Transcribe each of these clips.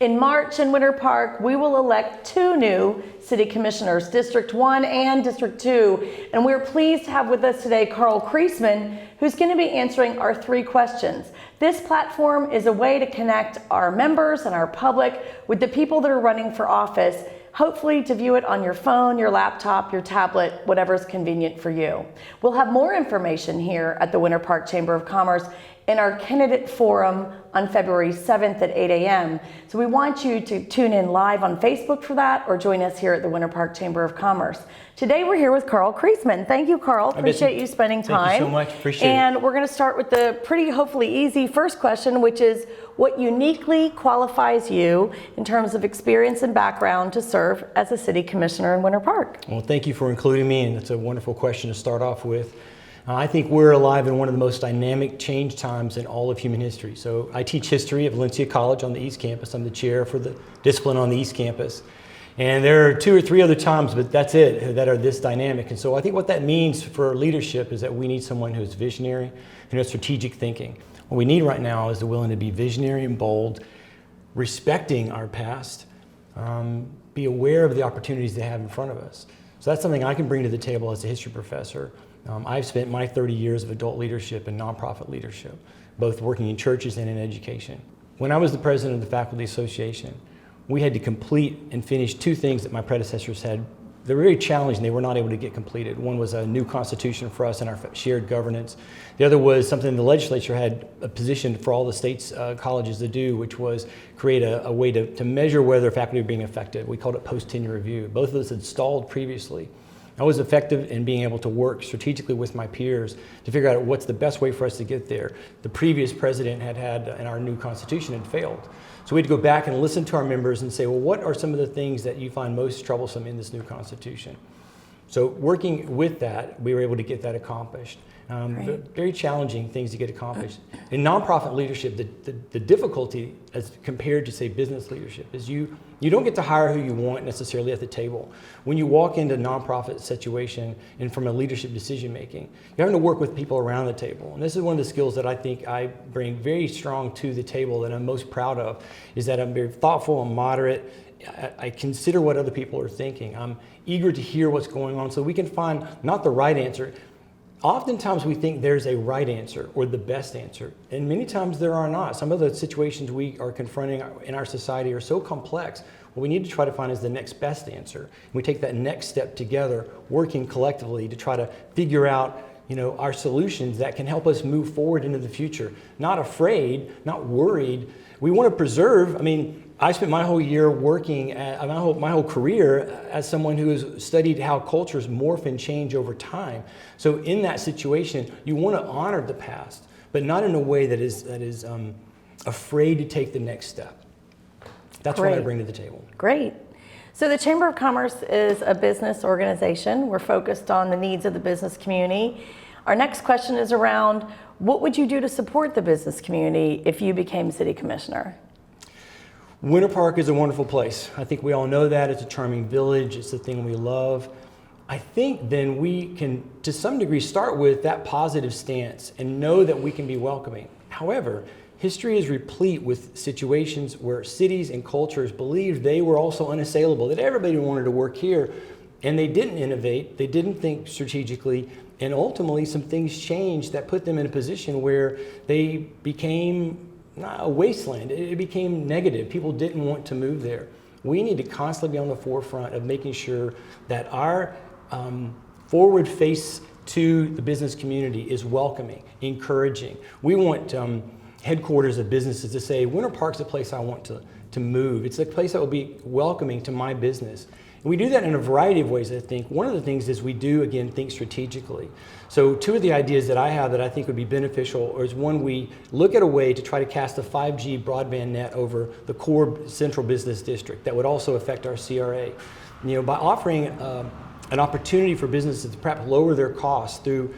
In March in Winter Park, we will elect two new city commissioners, District 1 and District 2. And we're pleased to have with us today Carl Creasman, who's going to be answering our three questions. This platform is a way to connect our members and our public with the people that are running for office, hopefully to view it on your phone, your laptop, your tablet, whatever is convenient for you. We'll have more information here at the Winter Park Chamber of Commerce in our candidate forum on February 7th at 8 a.m. So we want you to tune in live on Facebook for that or join us here at the Winter Park Chamber of Commerce. Today we're here with Carl Creasman. Thank you, Carl. Appreciate you spending time. Thank you so much. Appreciate it. And we're going to start with the pretty, hopefully easy first question, which is what uniquely qualifies you in terms of experience and background to serve as a city commissioner in Winter Park? Well, thank you for including me, and it's a wonderful question to start off with. I think we're alive in one of the most dynamic change times in all of human history. So I teach history at Valencia College on the East Campus. I'm the chair for the discipline on the East Campus. And there are two or three other times, but that's it, that are this dynamic. And so I think what that means for leadership is that we need someone who's visionary and has strategic thinking. What we need right now is the willing to be visionary and bold, respecting our past, be aware of the opportunities they have in front of us. So that's something I can bring to the table as a history professor. I've spent my 30 years of adult leadership and nonprofit leadership, both working in churches and in education. When I was the president of the Faculty Association, we had to complete and finish two things that my predecessors had. They were very challenging. They were not able to get completed. One was a new constitution for us and our shared governance. The other was something the legislature had a position for all the state's colleges to do, which was create a way to measure whether faculty were being effective. We called it post-tenure review. Both of those had stalled previously. I was effective in being able to work strategically with my peers to figure out what's the best way for us to get there. The previous president had in our new constitution had failed. So we had to go back and listen to our members and say, well, what are some of the things that you find most troublesome in this new constitution? So working with that, we were able to get that accomplished. Very challenging things to get accomplished. In nonprofit leadership, the difficulty as compared to, say, business leadership is you don't get to hire who you want necessarily at the table. When you walk into a nonprofit situation and from a leadership decision making, you're having to work with people around the table. And this is one of the skills that I think I bring very strong to the table that I'm most proud of, is that I'm very thoughtful and moderate. I consider what other people are thinking. I'm eager to hear what's going on so we can find not the right answer. Oftentimes we think there's a right answer or the best answer, and many times there are not. Some of the situations we are confronting in our society are so complex. What we need to try to find is the next best answer. We take that next step together, working collectively to try to figure out our solutions that can help us move forward into the future. Not afraid, not worried. We want to preserve. I spent my whole year working, my whole career as someone who has studied how cultures morph and change over time. So in that situation, you want to honor the past, but not in a way that is afraid to take the next step. That's what I bring to the table. Great. So the Chamber of Commerce is a business organization. We're focused on the needs of the business community. Our next question is around what would you do to support the business community if you became city commissioner? Winter Park is a wonderful place. I think we all know that. It's a charming village. It's the thing we love. I think then we can, to some degree, start with that positive stance and know that we can be welcoming. However, history is replete with situations where cities and cultures believed they were also unassailable, that everybody wanted to work here, and they didn't innovate, they didn't think strategically, and ultimately some things changed that put them in a position where they became not a wasteland. It became negative. People didn't want to move there. We need to constantly be on the forefront of making sure that our forward face to the business community is welcoming, encouraging. We want headquarters of businesses to say, Winter Park's a place I want to move. It's a place that will be welcoming to my business. And we do that in a variety of ways, I think. One of the things is we do, again, think strategically. So two of the ideas that I have that I think would be beneficial is one, we look at a way to try to cast a 5G broadband net over the core central business district that would also affect our CRA. By offering an opportunity for businesses to perhaps lower their costs through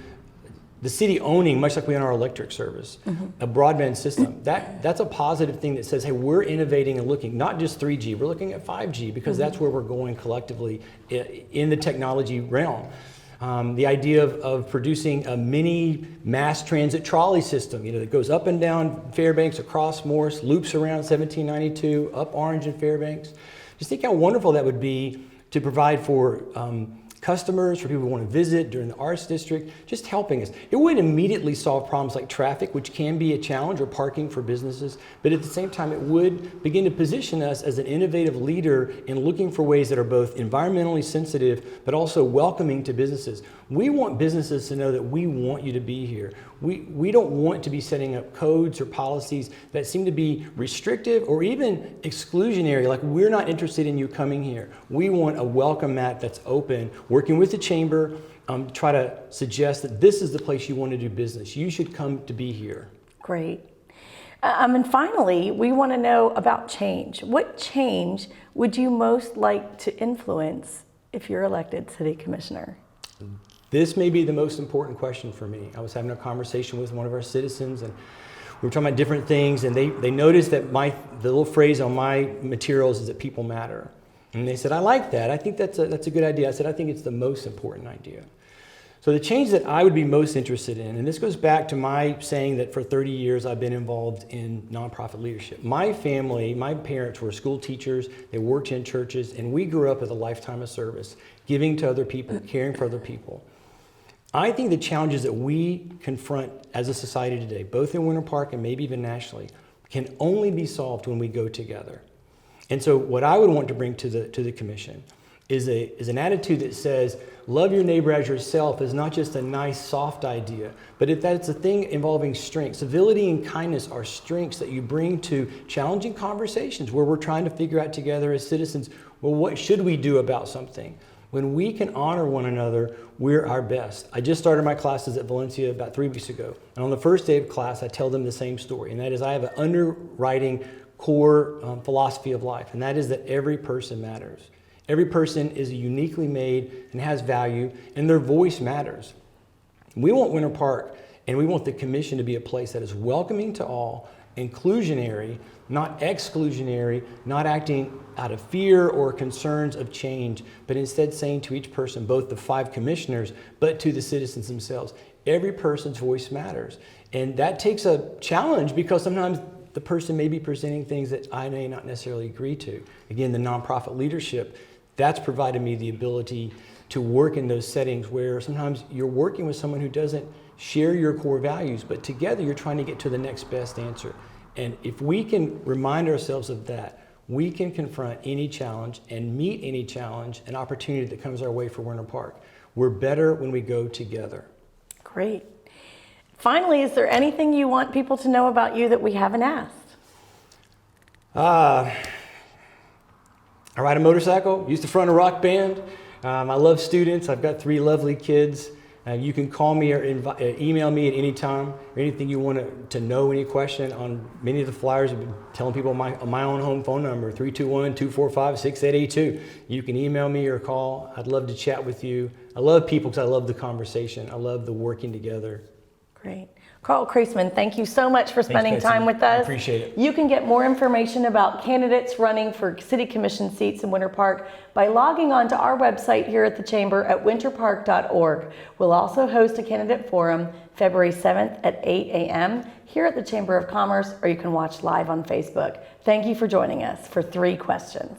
the city owning, much like we own our electric service, a broadband system. That's a positive thing that says, hey, we're innovating and looking, not just 3G, we're looking at 5G because that's where we're going collectively in the technology realm. The idea of producing a mini mass transit trolley system, that goes up and down Fairbanks, across Morse, loops around 1792, up Orange and Fairbanks. Just think how wonderful that would be to provide for customers, for people who want to visit during the arts district, just helping us. It wouldn't immediately solve problems like traffic, which can be a challenge, or parking for businesses, but at the same time it would begin to position us as an innovative leader in looking for ways that are both environmentally sensitive but also welcoming to businesses. We want businesses to know that we want you to be here. We don't want to be setting up codes or policies that seem to be restrictive or even exclusionary, like we're not interested in you coming here. We want a welcome mat that's open, working with the chamber, try to suggest that this is the place you want to do business. You should come to be here. Great. And finally, we want to know about change. What change would you most like to influence if you're elected city commissioner? This may be the most important question for me. I was having a conversation with one of our citizens, and we were talking about different things, and they noticed that the little phrase on my materials is that people matter. And they said, I like that. I think that's a good idea. I said, I think it's the most important idea. So the change that I would be most interested in, and this goes back to my saying that for 30 years I've been involved in nonprofit leadership. My family, my parents were school teachers, they worked in churches, and we grew up with a lifetime of service, giving to other people, caring for other people. I think the challenges that we confront as a society today, both in Winter Park and maybe even nationally, can only be solved when we go together. And so what I would want to bring to the commission is an attitude that says, love your neighbor as yourself is not just a nice, soft idea, but that's a thing involving strength. Civility and kindness are strengths that you bring to challenging conversations where we're trying to figure out together as citizens, well, what should we do about something? When we can honor one another, we're our best. I just started my classes at Valencia about 3 weeks ago. And on the first day of class, I tell them the same story. And that is I have an underwriting core philosophy of life. And that is that every person matters. Every person is uniquely made and has value, and their voice matters. We want Winter Park, and we want the commission to be a place that is welcoming to all, inclusionary, not exclusionary, not acting out of fear or concerns of change, but instead saying to each person, both the 5 commissioners, but to the citizens themselves, every person's voice matters. And that takes a challenge because sometimes the person may be presenting things that I may not necessarily agree to. Again, the nonprofit leadership, that's provided me the ability to work in those settings where sometimes you're working with someone who doesn't share your core values, but together you're trying to get to the next best answer. And if we can remind ourselves of that, we can confront any challenge and meet any challenge and opportunity that comes our way for Winter Park. We're better when we go together. Great. Finally, is there anything you want people to know about you that we haven't asked? I ride a motorcycle, used to front a rock band. I love students. I've got 3 lovely kids. You can call me or email me at any time, or anything you want to know, any question on many of the flyers. I've been telling people my own home phone number, 321-245-6882. You can email me or call. I'd love to chat with you. I love people because I love the conversation. I love the working together. Great. Carl Creasman, thank you so much for spending time with us. I appreciate it. You can get more information about candidates running for City Commission seats in Winter Park by logging on to our website here at the Chamber at winterpark.org. We'll also host a candidate forum February 7th at 8 a.m. here at the Chamber of Commerce, or you can watch live on Facebook. Thank you for joining us for 3 questions.